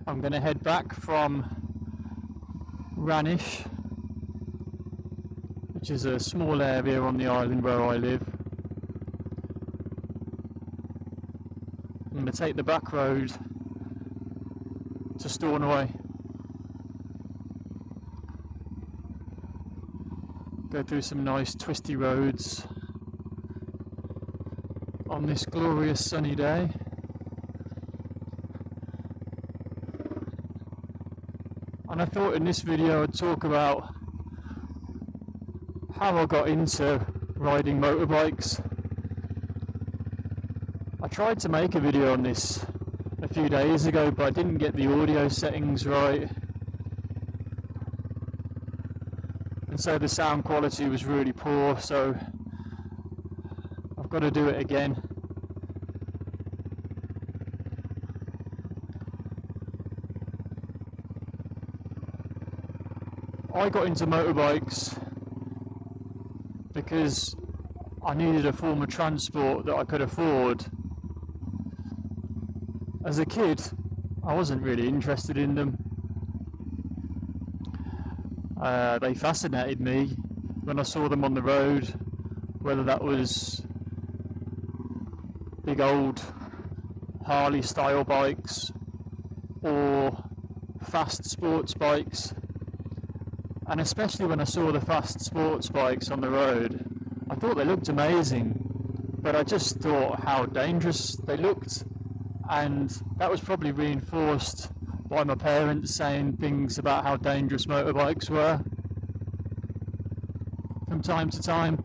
I'm going to head back from Ranish, which is a small area on the island where I live. I'm going to take the back road to Stornoway, go through some nice twisty roads on this glorious sunny day. And I thought in this video I'd talk about how I got into riding motorbikes. I tried to make a video on this a few days ago, but I didn't get the audio settings right, and so the sound quality was really poor, so I've got to do it again. I got into motorbikes because I needed a form of transport that I could afford. As a kid, I wasn't really interested in them. They fascinated me when I saw them on the road, whether that was big old Harley style bikes or fast sports bikes. And especially when I saw the fast sports bikes on the road, I thought they looked amazing, but I just thought how dangerous they looked, and that was probably reinforced by my parents saying things about how dangerous motorbikes were from time to time.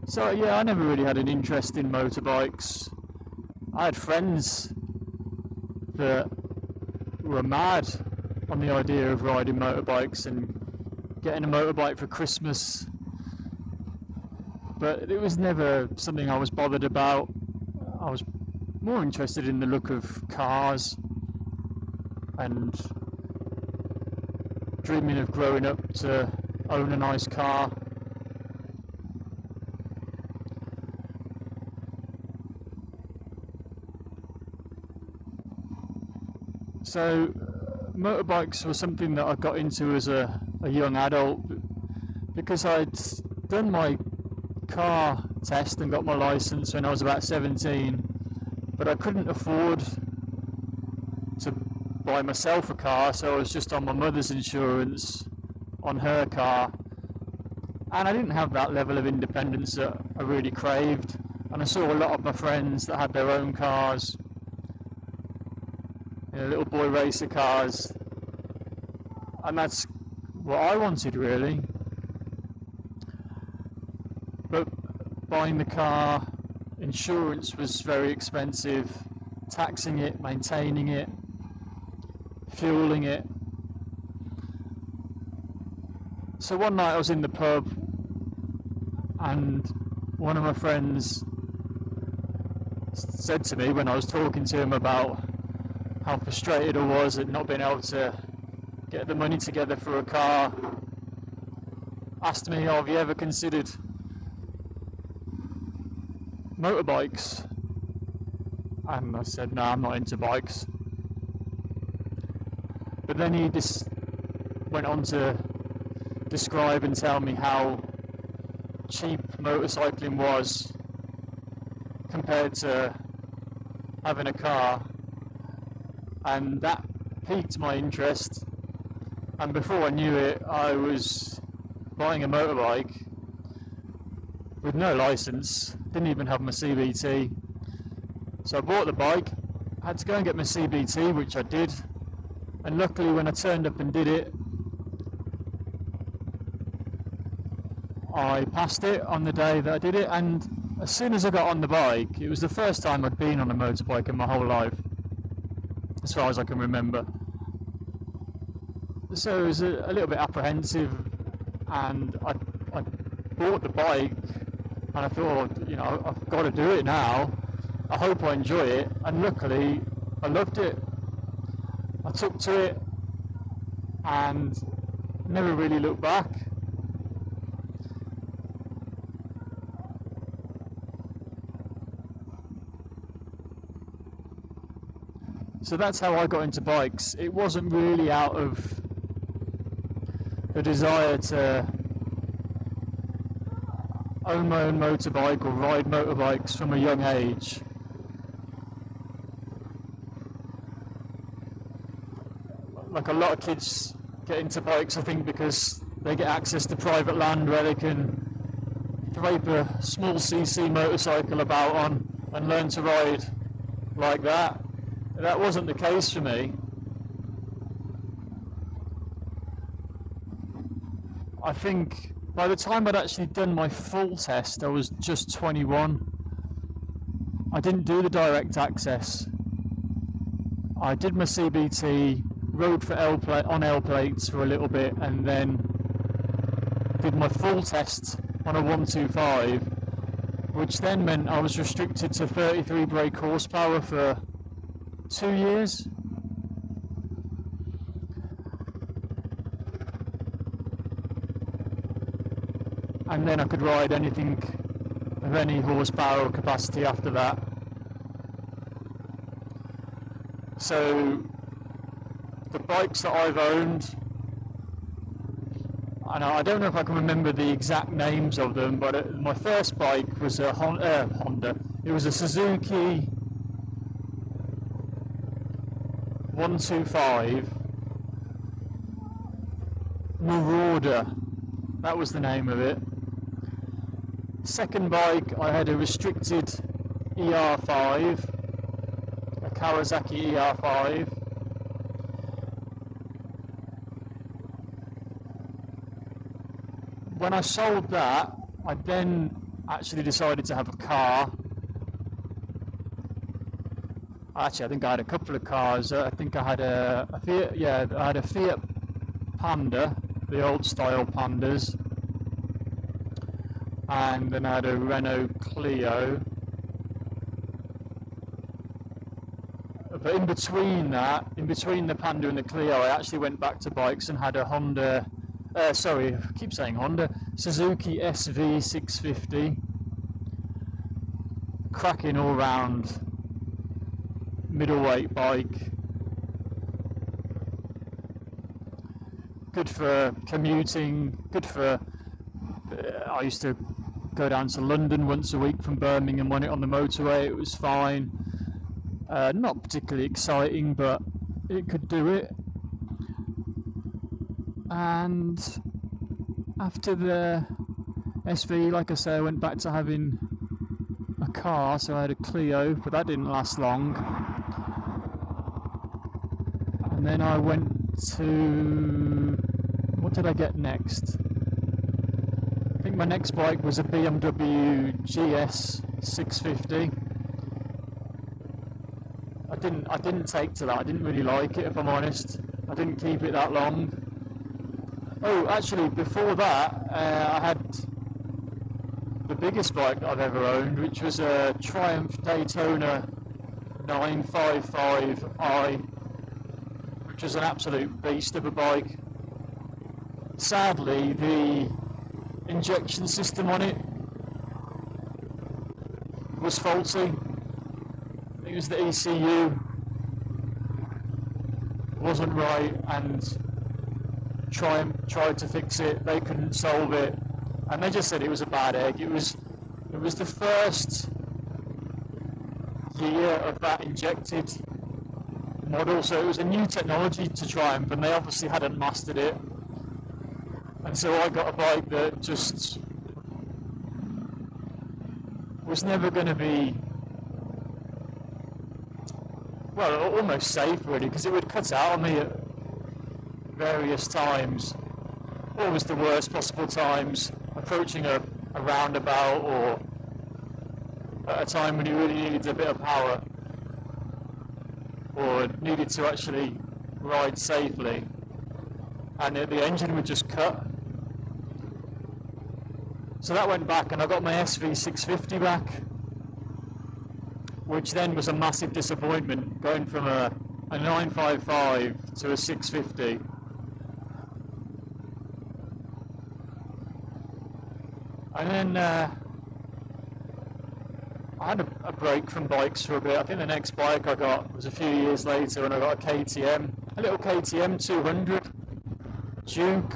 So yeah, I never really had an interest in motorbikes. I had friends that were mad on the idea of riding motorbikes and getting a motorbike for Christmas, but it was never something I was bothered about. I was more interested in the look of cars and dreaming of growing up to own a nice car. So motorbikes were something that I got into as a young adult because I'd done my car test and got my license when I was about 17, but I couldn't afford to buy myself a car, so I was just on my mother's insurance on her car, and I didn't have that level of independence that I really craved. And I saw a lot of my friends that had their own cars, little boy racer cars, and that's what I wanted really. But buying the car, insurance was very expensive, taxing it, maintaining it, fueling it. So one night I was in the pub and one of my friends said to me when I was talking to him about how frustrated I was at not being able to get the money together for a car, asked me, have you ever considered motorbikes? And I said, no, I'm not into bikes. But then he just went on to describe and tell me how cheap motorcycling was compared to having a car, and that piqued my interest, and before I knew it I was buying a motorbike with no license, didn't even have my CBT. So I bought the bike, had to go and get my CBT, which I did, and luckily when I turned up and did it, I passed it on the day that I did it. And as soon as I got on the bike, it was the first time I'd been on a motorbike in my whole life, as far as I can remember. So it was a little bit apprehensive, and I bought the bike and I thought, I've got to do it now. I hope I enjoy it, and luckily I loved it. I took to it and never really looked back. So that's how I got into bikes. It wasn't really out of the desire to own my own motorbike or ride motorbikes from a young age. Like a lot of kids get into bikes, I think, because they get access to private land where they can drape a small CC motorcycle about on and learn to ride like that. That wasn't the case for me. I think by the time I'd actually done my full test, I was just 21. I didn't do the direct access. I did my CBT, rode for on L plates for a little bit, and then did my full test on a 125, which then meant I was restricted to 33 brake horsepower for 2 years. And then I could ride anything of any horsepower or capacity after that. So the bikes that I've owned, and I don't know if I can remember the exact names of them, but my first bike was a Honda. It was a Suzuki 125 Marauder. That was the name of it. Second bike, I had a restricted ER5, a Kawasaki ER5. When I sold that, I then actually decided to have a car. Actually, I think I had a couple of cars. I think I had a Fiat. Yeah, I had a Fiat Panda, the old style Pandas, and then I had a Renault Clio. But in between the Panda and the Clio, I actually went back to bikes and had a Honda. Sorry, I keep saying Honda. Suzuki SV650. Cracking all round middleweight bike. Good for commuting, good for... I used to go down to London once a week from Birmingham on it on the motorway. It was fine. Not particularly exciting, but it could do it. And after the SV, like I say, I went back to having a car, so I had a Clio, but that didn't last long. And then I went to... what did I get next? I think my next bike was a BMW GS 650. I didn't take to that. I didn't really like it, if I'm honest. I didn't keep it that long. Oh, actually, before that, I had the biggest bike that I've ever owned, which was a Triumph Daytona 955i, which was an absolute beast of a bike. Sadly, the injection system on it was faulty. It was the ECU wasn't right, and Triumph tried to fix it. They couldn't solve it, and they just said it was a bad egg. It was the first year of that injected model, so it was a new technology to Triumph, and they obviously hadn't mastered it. And so I got a bike that just was never going to be, well, almost safe really, because it would cut out on me at various times, always the worst possible times, approaching a roundabout or at a time when you really needed a bit of power or needed to actually ride safely, and the engine would just cut. So that went back, and I got my SV650 back, which then was a massive disappointment, going from a 955 to a 650. And then I had a break from bikes for a bit. I think the next bike I got was a few years later when I got a KTM, a little KTM 200 Duke.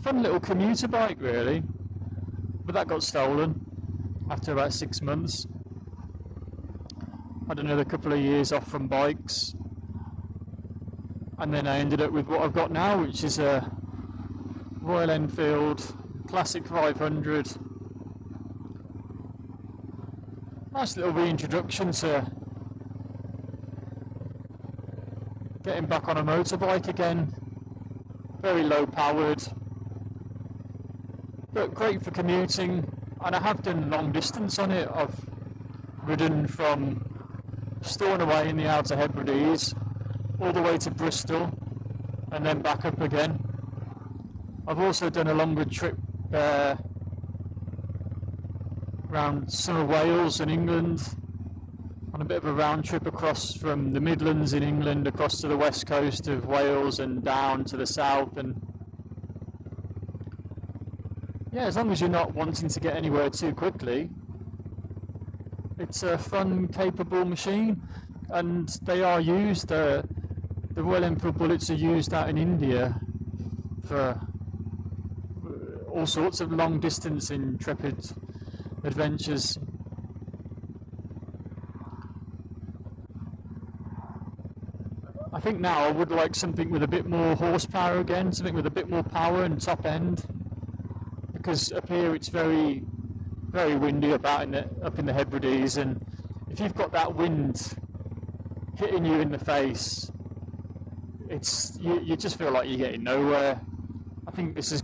Fun little commuter bike really, but that got stolen after about 6 months. Had another couple of years off from bikes, and then I ended up with what I've got now, which is a Royal Enfield Classic 500. Nice little reintroduction to getting back on a motorbike again. Very low powered, but great for commuting, and I have done long distance on it. I've ridden from Stornoway in the Outer Hebrides all the way to Bristol and then back up again. I've also done a longer trip around some of Wales and England, on a bit of a round trip across from the Midlands in England across to the west coast of Wales and down to the south. And yeah, as long as you're not wanting to get anywhere too quickly, it's a fun, capable machine. And they are used, the Royal Enfield Bullets are used out in India for all sorts of long distance intrepid adventures. I think now I would like something with a bit more horsepower again, something with a bit more power and top end, because up here it's very, very windy up in the Hebrides, and if you've got that wind hitting you in the face, you just feel like you're getting nowhere. I think this is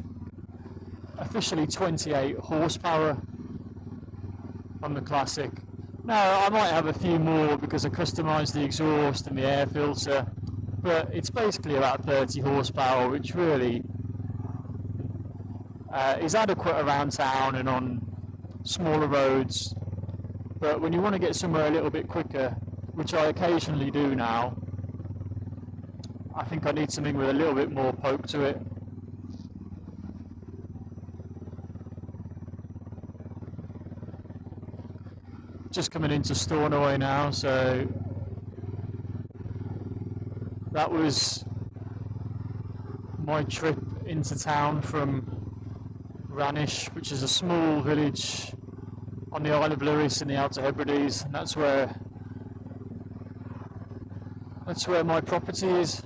officially 28 horsepower on the Classic. Now I might have a few more because I customised the exhaust and the air filter, but it's basically about 30 horsepower, which really is adequate around town and on smaller roads. But when you want to get somewhere a little bit quicker, which I occasionally do now, I think I need something with a little bit more poke to it. Just coming into Stornoway now, so that was my trip into town from Ranish, which is a small village on the Isle of Lewis in the Outer Hebrides, and that's where my property is.